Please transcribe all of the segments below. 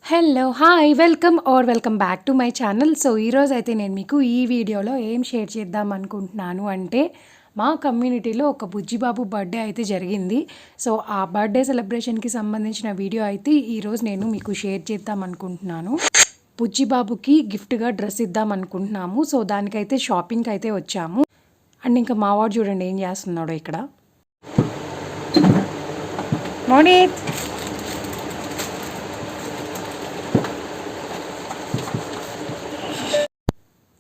Hello! Hi! Welcome back to my channel. So, ఈరోజైతే నేను మీకు ఈ వీడియోలో ఏం షేర్ చేద్దాం అనుకుంటున్నాను అంటే, మా కమ్యూనిటీలో ఒక బుజ్జిబాబు బర్త్‌డే అయితే జరిగింది. సో, ఆ బర్త్‌డే సెలబ్రేషన్‌కి సంబంధించిన వీడియో అయితే ఈరోజు నేను మీకు షేర్ చేద్దాం అనుకుంటున్నాను. బుజ్జిబాబుకి గిఫ్ట్‌గా డ్రెస్ ఇద్దాం అనుకుంటున్నాము. సో, దానికైతే షాపింగ్‌కైతే వచ్చాము. అండ్ ఇంకా మా వాడు చూడండి ఏం చేస్తున్నాడో ఇక్కడ. మోనిత్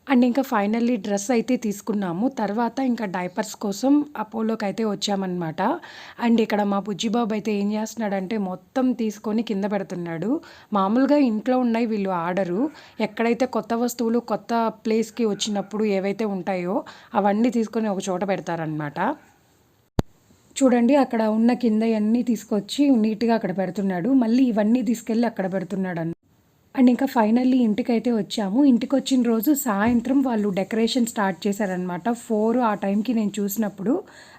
అండ్ ఇంకా ఫైనల్లీ డ్రెస్ అయితే తీసుకున్నాము. తర్వాత ఇంకా డైపర్స్ కోసం అపోలోకి అయితే వచ్చామన్నమాట. అండ్ ఇక్కడ మా బుజ్జిబాబు అయితే ఏం చేస్తున్నాడంటే మొత్తం తీసుకొని కింద పెడుతున్నాడు. మామూలుగా ఇంట్లో ఉన్నాయి వీళ్ళు ఆడరు. ఎక్కడైతే కొత్త వస్తువులు కొత్త ప్లేస్‌కి వచ్చినప్పుడు ఏవైతే ఉంటాయో అవన్నీ తీసుకొని ఒక చోట పెడతారనమాట. చూడండి అక్కడ ఉన్న కిందయన్నీ తీసుకొచ్చి నీట్‌గా అక్కడ పెడుతున్నాడు. మళ్ళీ ఇవన్నీ తీసుకెళ్ళి అక్కడ పెడుతున్నాడు. అండ్ ఇంకా ఫైనల్లీ ఇంటికైతే వచ్చాము. ఇంటికొచ్చిన రోజు సాయంత్రం వాళ్ళు డెకరేషన్ స్టార్ట్ చేశారనమాట. 4 ఆ టైంకి నేను చూసినప్పుడు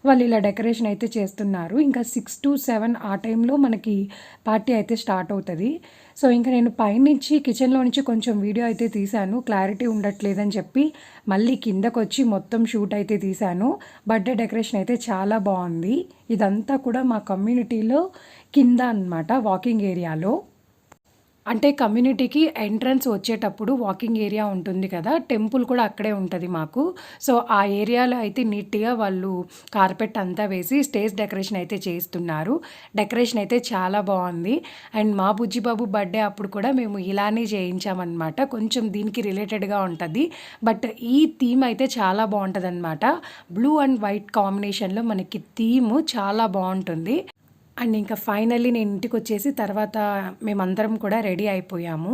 వాళ్ళు ఇలా డెకరేషన్ అయితే చేస్తున్నారు. ఇంకా 6-7 ఆ టైంలో మనకి పార్టీ అయితే స్టార్ట్ అవుతుంది. సో, ఇంకా నేను పైనుంచి కిచెన్లో నుంచి కొంచెం వీడియో అయితే తీశాను. క్లారిటీ ఉండట్లేదని చెప్పి మళ్ళీ కిందకొచ్చి మొత్తం షూట్ అయితే తీశాను. బర్త్డే డెకరేషన్ అయితే చాలా బాగుంది. ఇదంతా కూడా మా కమ్యూనిటీలో కింద అనమాట వాకింగ్ ఏరియాలో. అంటే కమ్యూనిటీకి ఎంట్రన్స్ వచ్చేటప్పుడు వాకింగ్ ఏరియా ఉంటుంది కదా! టెంపుల్ కూడా అక్కడే ఉంటది మాకు. సో, ఆ ఏరియాలో అయితే నీట్‌గా వాళ్ళు కార్పెట్ అంతా వేసి స్టేజ్ డెకరేషన్ అయితే చేస్తున్నారు. డెకరేషన్ అయితే చాలా బావుంది. అండ్ మా బుజ్జిబాబు బర్త్‌డే అప్పుడు కూడా మేము ఇలానే చేయించామనమాట. కొంచెం దీనికి రిలేటెడ్‌గా ఉంటది. బట్ ఈ థీమ్ అయితే చాలా బావుంటదనమాట. బ్లూ అండ్ వైట్ కాంబినేషన్‌లో మనకి థీమ్ చాలా బావుంటుంది. అండ్ ఇంకా ఫైనల్లీ నేను ఇంటికొచ్చేసి తర్వాత మేమందరం కూడా రెడీ అయిపోయాము.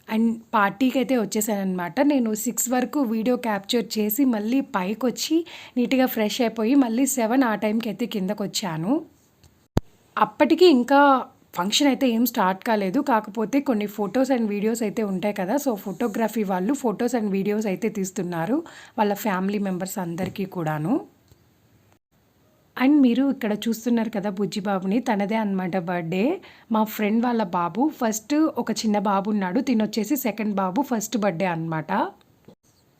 అండ్ పార్టీకైతే వచ్చేసాననమాట. నేను 6 వరకు వీడియో క్యాప్చర్ చేసి మళ్ళీ పైకొచ్చి నీట్‌గా ఫ్రెష్ అయిపోయి మళ్ళీ 7 ఆ టైంకి అయితే కిందకొచ్చాను. అప్పటికి ఇంకా ఫంక్షన్ అయితే ఏం స్టార్ట్ కాలేదు. కాకపోతే కొన్ని ఫోటోస్ అండ్ వీడియోస్ అయితే ఉంటాయి కదా! సో, ఫోటోగ్రఫీ వాళ్ళు ఫోటోస్ అండ్ వీడియోస్ అయితే తీస్తున్నారు. వాళ్ళ ఫ్యామిలీ మెంబర్స్ అందరికీ కూడాను. అండ్ మీరు ఇక్కడ చూస్తున్నారు కదా బుజ్జిబాబుని, తనదే అనమాట బర్త్‌డే. మా ఫ్రెండ్ వాళ్ళ బాబు ఫస్ట్ ఒక చిన్న బాబు ఉన్నాడు. తినొచ్చేసి సెకండ్ బాబు ఫస్ట్ బర్త్‌డే అనమాట.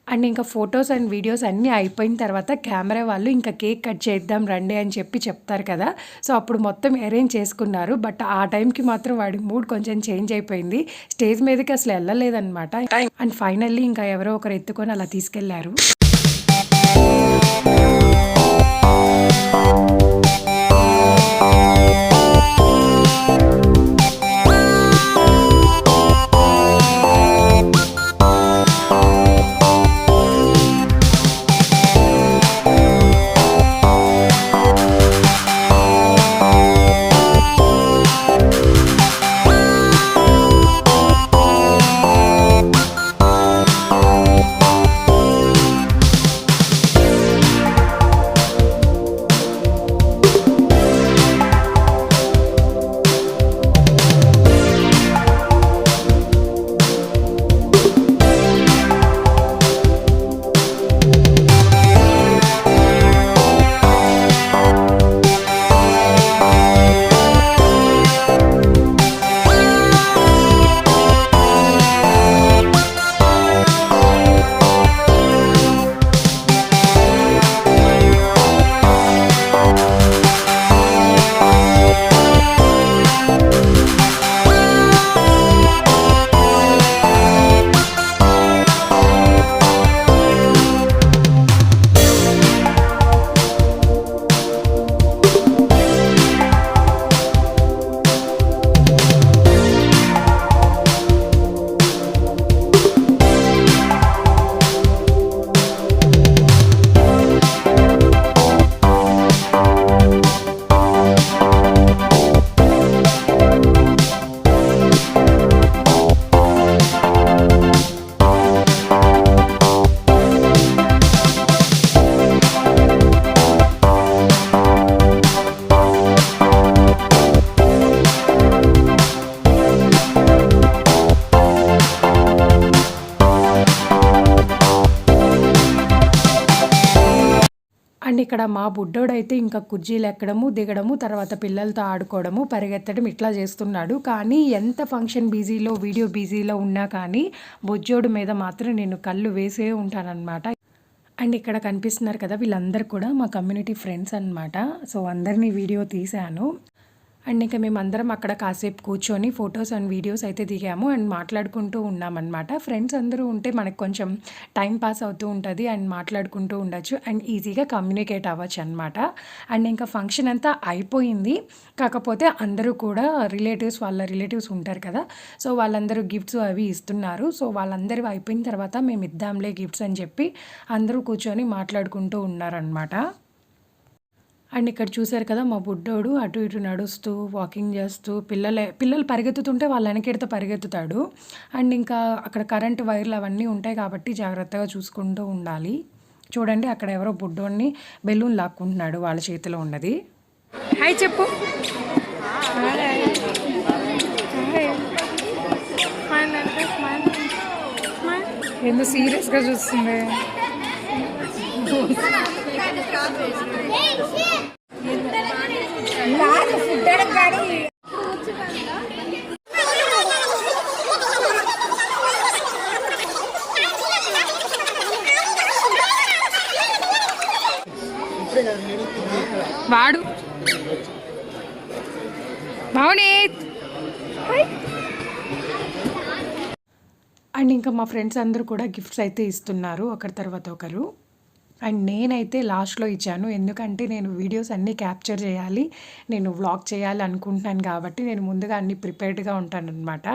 అండ్ ఇంకా ఫోటోస్ అండ్ వీడియోస్ అన్నీ అయిపోయిన తర్వాత కెమెరా వాళ్ళు ఇంకా కేక్ కట్ చేద్దాం రండి అని చెప్పి చెప్తారు కదా! సో, అప్పుడు మొత్తం అరేంజ్ చేసుకున్నారు. బట్ ఆ టైంకి మాత్రం వాడి మూడ్ కొంచెం చేంజ్ అయిపోయింది. స్టేజ్ మీదకి అసలు ఎళ్ళలేదనమాట. అండ్ ఫైనల్లీ ఇంకా ఎవరో ఒకరు ఎత్తుకొని అలా తీసుకెళ్లారు. అండ్ ఇక్కడ మా బుడ్డోడైతే ఇంకా కుర్చీలు ఎక్కడము, దిగడము, తర్వాత పిల్లలతో ఆడుకోవడము, పరిగెత్తడం ఇట్లా చేస్తున్నాడు. కానీ ఎంత ఫంక్షన్ బిజీలో, వీడియో బిజీలో ఉన్నా కానీ బుజ్జోడు మీద మాత్రం నేను కళ్ళు వేసే ఉంటానన్నమాట. అండ్ ఇక్కడ కనిపిస్తున్నారు కదా, వీళ్ళందరూ కూడా మా కమ్యూనిటీ ఫ్రెండ్స్ అన్నమాట. సో అందరినీ వీడియో తీశాను. అండ్ ఇంకా మేమందరం అక్కడ కాసేపు కూర్చొని ఫొటోస్ అండ్ వీడియోస్ అయితే దిగాము అండ్ మాట్లాడుకుంటూ ఉన్నామన్నమాట. ఫ్రెండ్స్ అందరూ ఉంటే మనకు కొంచెం టైం పాస్ అవుతూ ఉంటుంది అండ్ మాట్లాడుకుంటూ ఉండొచ్చు అండ్ ఈజీగా కమ్యూనికేట్ అవ్వచ్చు అనమాట. అండ్ ఇంకా ఫంక్షన్ అంతా అయిపోయింది. కాకపోతే అందరూ కూడా వాళ్ళ రిలేటివ్స్ ఉంటారు కదా, సో వాళ్ళందరూ గిఫ్ట్స్ అవి ఇస్తున్నారు. సో వాళ్ళందరూ అయిపోయిన తర్వాత మేము ఇద్దాంలే గిఫ్ట్స్ అని చెప్పి అందరూ కూర్చొని మాట్లాడుకుంటూ ఉన్నారనమాట. అండ్ ఇక్కడ చూసారు కదా, మా బుడ్డోడు అటు ఇటు నడుస్తూ వాకింగ్ చేస్తూ పిల్లలు పరిగెత్తుతుంటే వాళ్ళ వెనకెడితే పరిగెత్తుతాడు. అండ్ ఇంకా అక్కడ కరెంట్ వైర్లు అవన్నీ ఉంటాయి కాబట్టి జాగ్రత్తగా చూసుకుంటూ ఉండాలి. చూడండి, అక్కడ ఎవరో బుడ్డోడిని బెలూన్ లాక్కుంటున్నాడు వాళ్ళ చేతిలో ఉన్నది. హాయ్ చెప్పు. ఎందుకు సీరియస్గా చూస్తుంది? వాడు మౌనీత్. అండ్ ఇంకా మా ఫ్రెండ్స్ అందరూ కూడా గిఫ్ట్స్ అయితే ఇస్తున్నారు ఒకరి తర్వాత ఒకరు. అండ్ నేనైతే లాస్ట్లో ఇచ్చాను, ఎందుకంటే నేను వీడియోస్ అన్నీ క్యాప్చర్ చేయాలి, నేను వ్లాగ్ చేయాలి అనుకుంటున్నాను కాబట్టి నేను ముందుగా అన్నీ ప్రిపేర్డ్గా ఉంటానన్నమాట.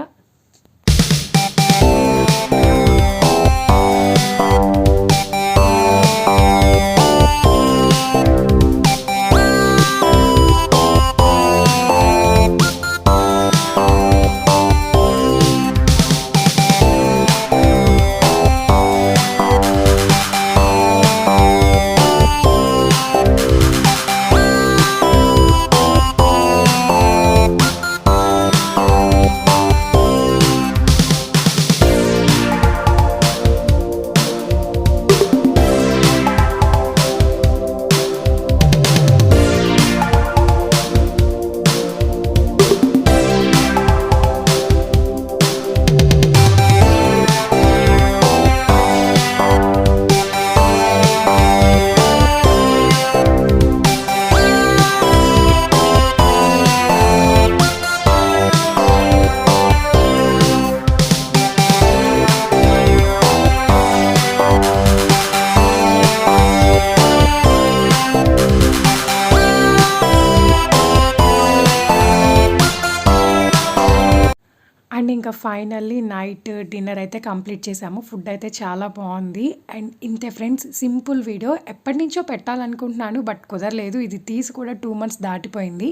అండ్ ఇంకా ఫైనల్లీ నైట్ డిన్నర్ అయితే కంప్లీట్ చేసాము. ఫుడ్ అయితే చాలా బాగుంది. అండ్ ఇంతే ఫ్రెండ్స్, సింపుల్ వీడియో. ఎప్పటి నుంచో పెట్టాలనుకుంటున్నాను బట్ కుదరలేదు. ఇది తీసి కూడా 2 months దాటిపోయింది.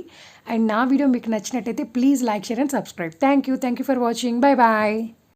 అండ్ నా వీడియో మీకు నచ్చినట్టయితే please like, share and subscribe. Thank you for watching. Bye bye.